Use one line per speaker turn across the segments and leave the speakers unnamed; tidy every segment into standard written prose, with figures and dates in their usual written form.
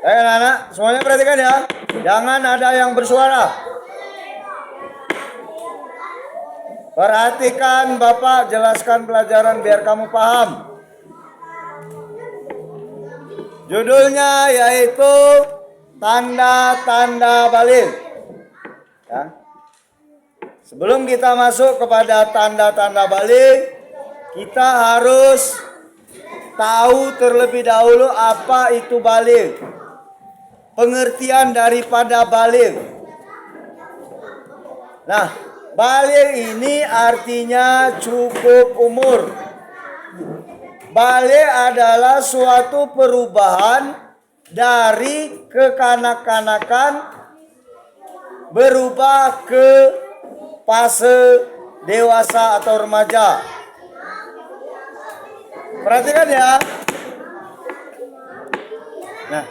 Anak-anak, semuanya perhatikan ya. Jangan ada yang bersuara. Perhatikan Bapak jelaskan pelajaran biar kamu paham. Judulnya yaitu tanda-tanda balik. Ya. Sebelum kita masuk kepada tanda-tanda balik, kita harus tahu terlebih dahulu apa itu balik. Pengertian daripada balik. Nah, balik ini artinya cukup umur. Balik adalah suatu perubahan dari kekanak-kanakan berubah ke fase dewasa atau remaja. Perhatikan ya. Nah,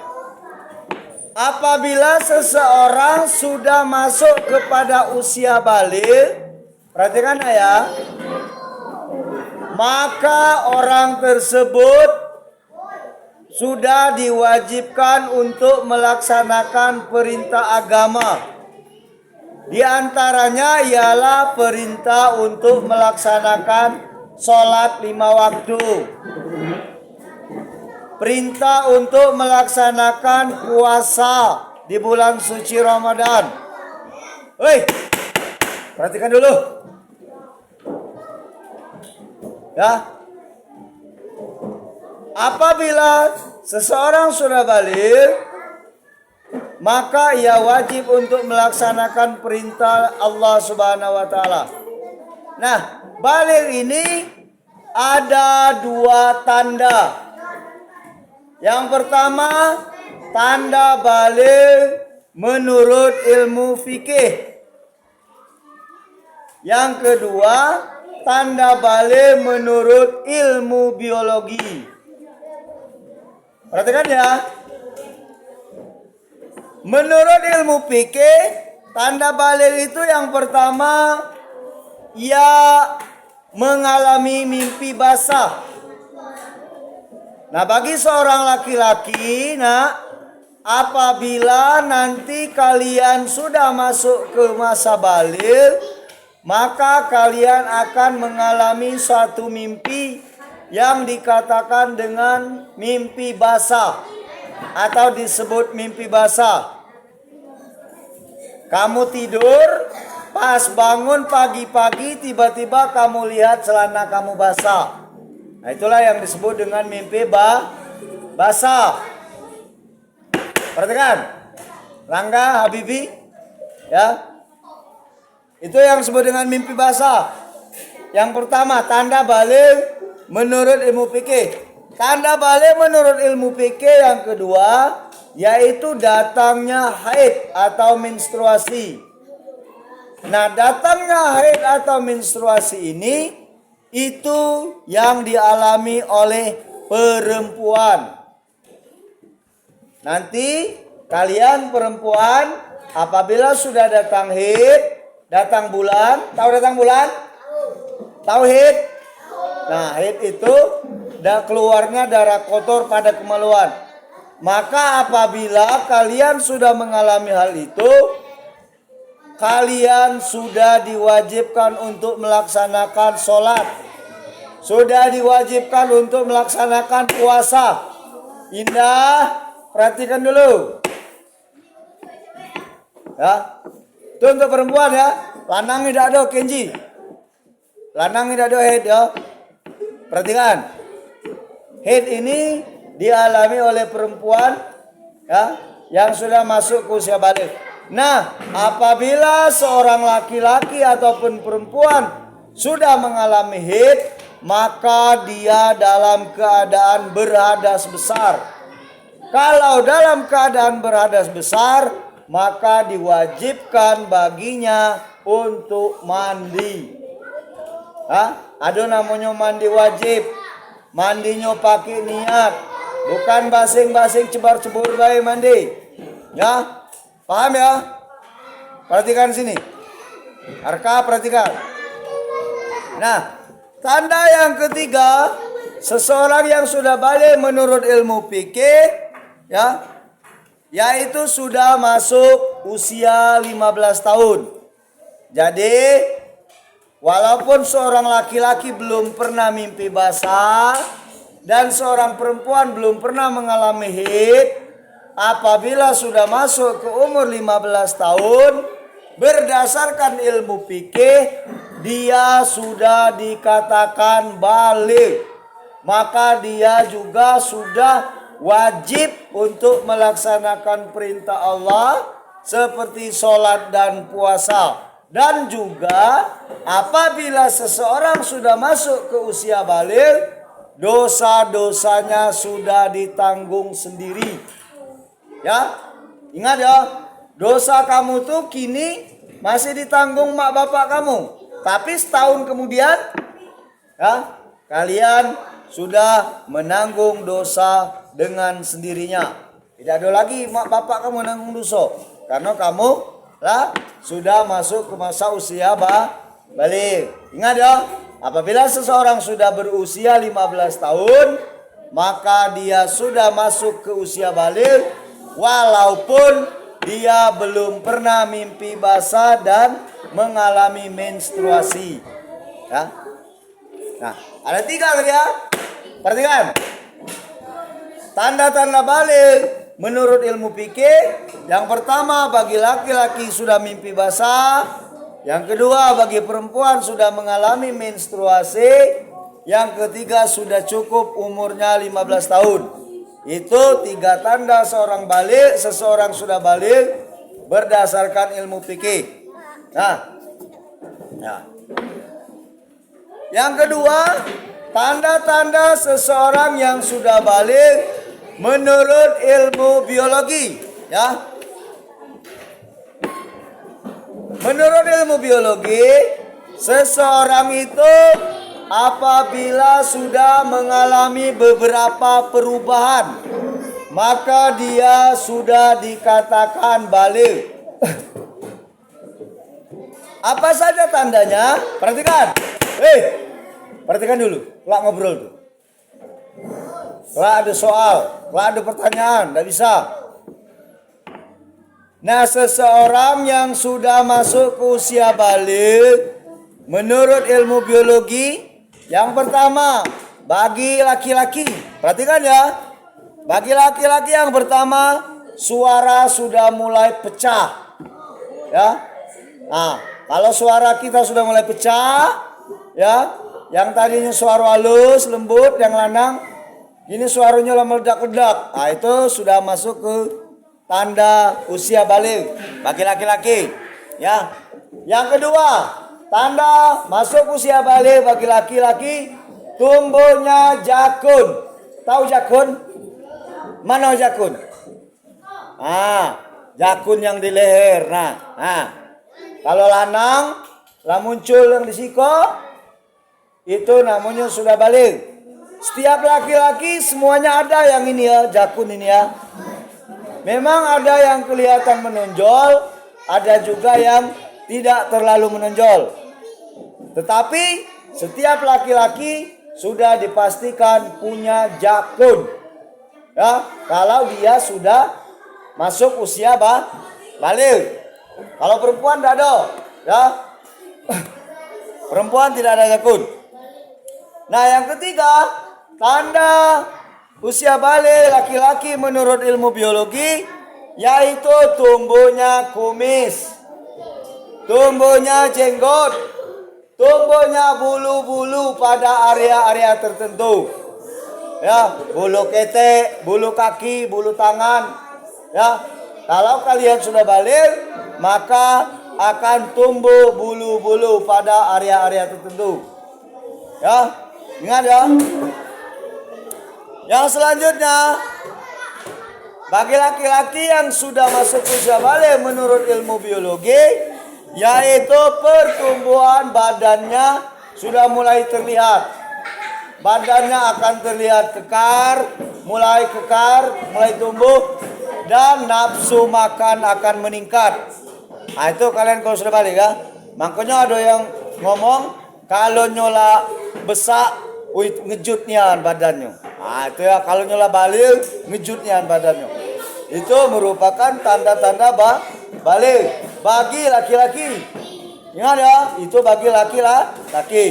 apabila seseorang sudah masuk kepada usia balik, perhatikan ya, maka orang tersebut sudah diwajibkan untuk melaksanakan perintah agama. Di antaranya ialah perintah untuk melaksanakan sholat 5 waktu. Perintah untuk melaksanakan puasa di bulan suci Ramadan. Hei, perhatikan dulu. Ya. Apabila seseorang sudah balik, maka ia wajib untuk melaksanakan perintah Allah Subhanahu wa taala. Nah, balik ini ada 2 tanda. Yang pertama, tanda balik menurut ilmu fikih. Yang kedua, tanda balik menurut ilmu biologi. Perhatikan ya. Menurut ilmu fikih, tanda balik itu yang pertama, ia mengalami mimpi basah. Nah, bagi seorang laki-laki, apabila nanti kalian sudah masuk ke masa balik, maka kalian akan mengalami suatu mimpi yang dikatakan dengan mimpi basah atau disebut mimpi basah. Kamu tidur, pas bangun pagi-pagi tiba-tiba kamu lihat celana kamu basah. Nah, itulah yang disebut dengan mimpi basah. Perhatikan, Rangga, Habibi, ya. Itu yang disebut dengan mimpi basah. Yang pertama, tanda balik menurut ilmu fikih. Tanda balik menurut ilmu fikih yang kedua, yaitu datangnya haid atau menstruasi. Nah, datangnya haid atau menstruasi ini itu yang dialami oleh perempuan. Nanti kalian perempuan apabila sudah datang haid, datang bulan, tahu datang bulan? Tahu haid? Nah, haid itu keluarnya darah kotor pada kemaluan. Maka apabila kalian sudah mengalami hal itu, kalian sudah diwajibkan untuk melaksanakan sholat. Sudah diwajibkan untuk melaksanakan puasa. Indah, perhatikan dulu. Ya, itu untuk perempuan ya. Lanang tidak ada Kenji. Lanang tidak ada haid ya. Perhatikan. Haid ini dialami oleh perempuan ya yang sudah masuk ke usia balik. Nah, apabila seorang laki-laki ataupun perempuan sudah mengalami haid, maka dia dalam keadaan berhadas besar. Kalau dalam keadaan berhadas besar, maka diwajibkan baginya untuk mandi. Ada namanya mandi wajib. Mandinya pakai niat, bukan basing-basing cebar-cebur baik mandi. Ya, paham ya? Perhatikan sini. Arka, perhatikan. Nah, tanda yang ketiga, seseorang yang sudah balik menurut ilmu fikih, ya, yaitu sudah masuk usia 15 tahun. Jadi walaupun seorang laki-laki belum pernah mimpi basah dan seorang perempuan belum pernah mengalami haid, apabila sudah masuk ke umur 15 tahun, berdasarkan ilmu fikih dia sudah dikatakan baligh. Maka dia juga sudah wajib untuk melaksanakan perintah Allah seperti sholat dan puasa. Dan juga apabila seseorang sudah masuk ke usia baligh, dosa-dosanya sudah ditanggung sendiri. Ya, ingat ya, dosa kamu tuh kini masih ditanggung mak bapak kamu. Tapi setahun kemudian, ya, kalian sudah menanggung dosa dengan sendirinya. Tidak ada lagi mak bapak kamu menanggung dosa, karena kamu lah sudah masuk ke masa usia baligh. Ingat ya, apabila seseorang sudah berusia 15 tahun, maka dia sudah masuk ke usia baligh walaupun dia belum pernah mimpi basah dan mengalami menstruasi. Ya. Nah, ada 3 tadi ya. Perhatikan. Tanda-tanda baligh menurut ilmu fikih, yang pertama bagi laki-laki sudah mimpi basah, yang kedua bagi perempuan sudah mengalami menstruasi, yang ketiga sudah cukup umurnya 15 tahun. Itu 3 tanda seorang baligh, seseorang sudah baligh berdasarkan ilmu fikih. Nah, ya. Yang kedua, tanda-tanda seseorang yang sudah baligh menurut ilmu biologi, ya. Menurut ilmu biologi, seseorang itu apabila sudah mengalami beberapa perubahan, maka dia sudah dikatakan baligh. Apa saja tandanya? Perhatikan. Perhatikan dulu. Lah ngobrol tuh. Lah ada soal, lah ada pertanyaan, enggak bisa. Nah, seseorang yang sudah masuk ke usia baligh menurut ilmu biologi, yang pertama bagi laki-laki, perhatikan ya. Bagi laki-laki yang pertama, suara sudah mulai pecah. Ya. Nah, kalau suara kita sudah mulai pecah, ya, yang tadinya suara halus, lembut, yang lanang, ini suaranya meledak-ledak. Nah, itu sudah masuk ke tanda usia baligh bagi laki-laki. Ya. Yang kedua, tanda masuk usia baligh bagi laki-laki, tumbuhnya jakun. Tahu jakun? Mana jakun? Jakun yang di leher. Kalau lanang lah muncul yang di siko, itu namanya sudah baligh. Setiap laki-laki semuanya ada yang ini ya, jakun ini ya. Memang ada yang kelihatan menonjol, ada juga yang tidak terlalu menonjol. Tetapi setiap laki-laki sudah dipastikan punya jakun. Ya, kalau dia sudah masuk usia baligh. Kalau perempuan tidak ada, ya. Perempuan tidak ada jakun. Nah, yang ketiga, tanda usia baligh laki-laki menurut ilmu biologi yaitu tumbuhnya kumis, tumbuhnya jenggot, tumbuhnya bulu-bulu pada area-area tertentu. Ya, bulu ketek, bulu kaki, bulu tangan. Ya, kalau kalian sudah baligh, maka akan tumbuh bulu-bulu pada area-area tertentu. Ya, ingat ya. Yang selanjutnya, bagi laki-laki yang sudah masuk usia baligh menurut ilmu biologi, yaitu pertumbuhan badannya sudah mulai terlihat. Badannya akan terlihat kekar, mulai tumbuh, dan nafsu makan akan meningkat. Nah, itu kalian kalau sudah baligh ya. Makanya ada yang ngomong kalau nyola besak, ngejut nian badannya. Nah, itu ya kalau nyola baligh ngejut nian badannya. Itu merupakan tanda-tanda balik bagi laki-laki. Ingat ya, itu bagi laki-laki.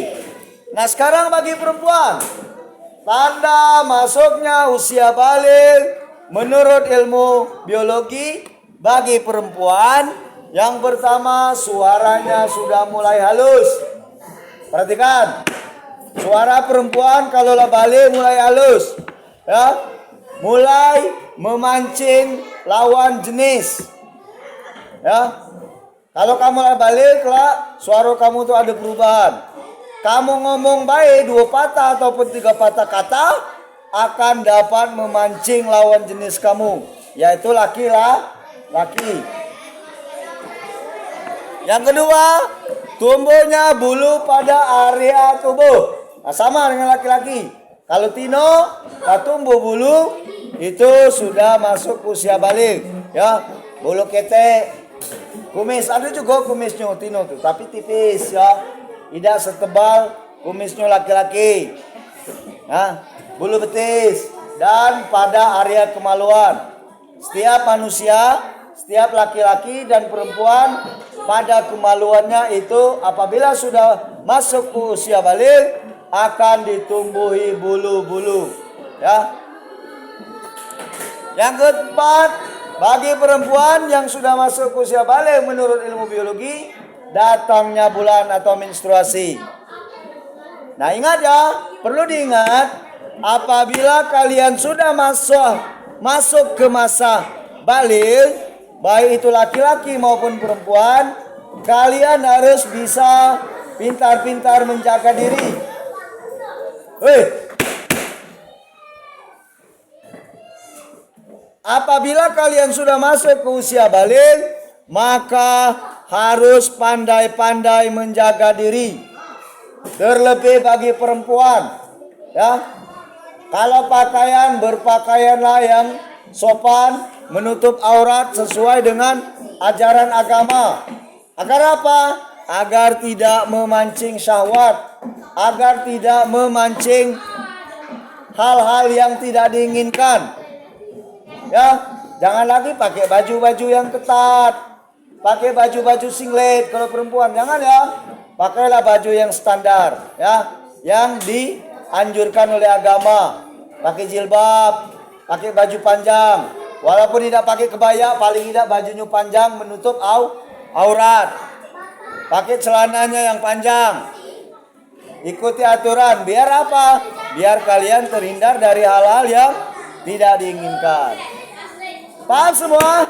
Nah sekarang bagi perempuan, tanda masuknya usia balik menurut ilmu biologi bagi perempuan, yang pertama suaranya sudah mulai halus. Perhatikan, suara perempuan kalau balik mulai halus, ya, mulai memancing lawan jenis, ya. Kalau kamu balik lah, suara kamu tuh ada perubahan. Kamu ngomong baik 2 patah ataupun 3 patah kata akan dapat memancing lawan jenis kamu, yaitu laki. Yang kedua, tumbuhnya bulu pada area tubuh. Nah, sama dengan laki-laki. Kalau Tino tak tumbuh bulu, itu sudah masuk usia balik, ya. Bulu ketek, kumis ada juga kumisnya Tino tuh, tapi tipis ya, tidak setebal kumisnya laki-laki. Nah, bulu betis dan pada area kemaluan. Setiap manusia, setiap laki-laki dan perempuan pada kemaluannya itu apabila sudah masuk ke usia balik akan ditumbuhi bulu-bulu, ya. Yang keempat, bagi perempuan yang sudah masuk usia balik menurut ilmu biologi, datangnya bulan atau menstruasi. Nah ingat ya, perlu diingat, apabila kalian sudah masuk ke masa balik, baik itu laki-laki maupun perempuan, kalian harus bisa pintar-pintar menjaga diri. Apabila kalian sudah masuk ke usia balik, maka harus pandai-pandai menjaga diri. Terlebih bagi perempuan, ya. Kalau pakaian, berpakaianlah yang sopan, menutup aurat sesuai dengan ajaran agama. Agar apa? Agar tidak memancing syahwat, agar tidak memancing hal-hal yang tidak diinginkan. Ya, jangan lagi pakai baju-baju yang ketat, pakai baju-baju singlet kalau perempuan, jangan ya. Pakailah baju yang standar, ya, yang dianjurkan oleh agama. Pakai jilbab, pakai baju panjang, walaupun tidak pakai kebaya, paling tidak bajunya panjang menutup aurat. Pakai celananya yang panjang. Ikuti aturan, biar apa? Biar kalian terhindar dari hal-hal yang tidak diinginkan. Paham semua?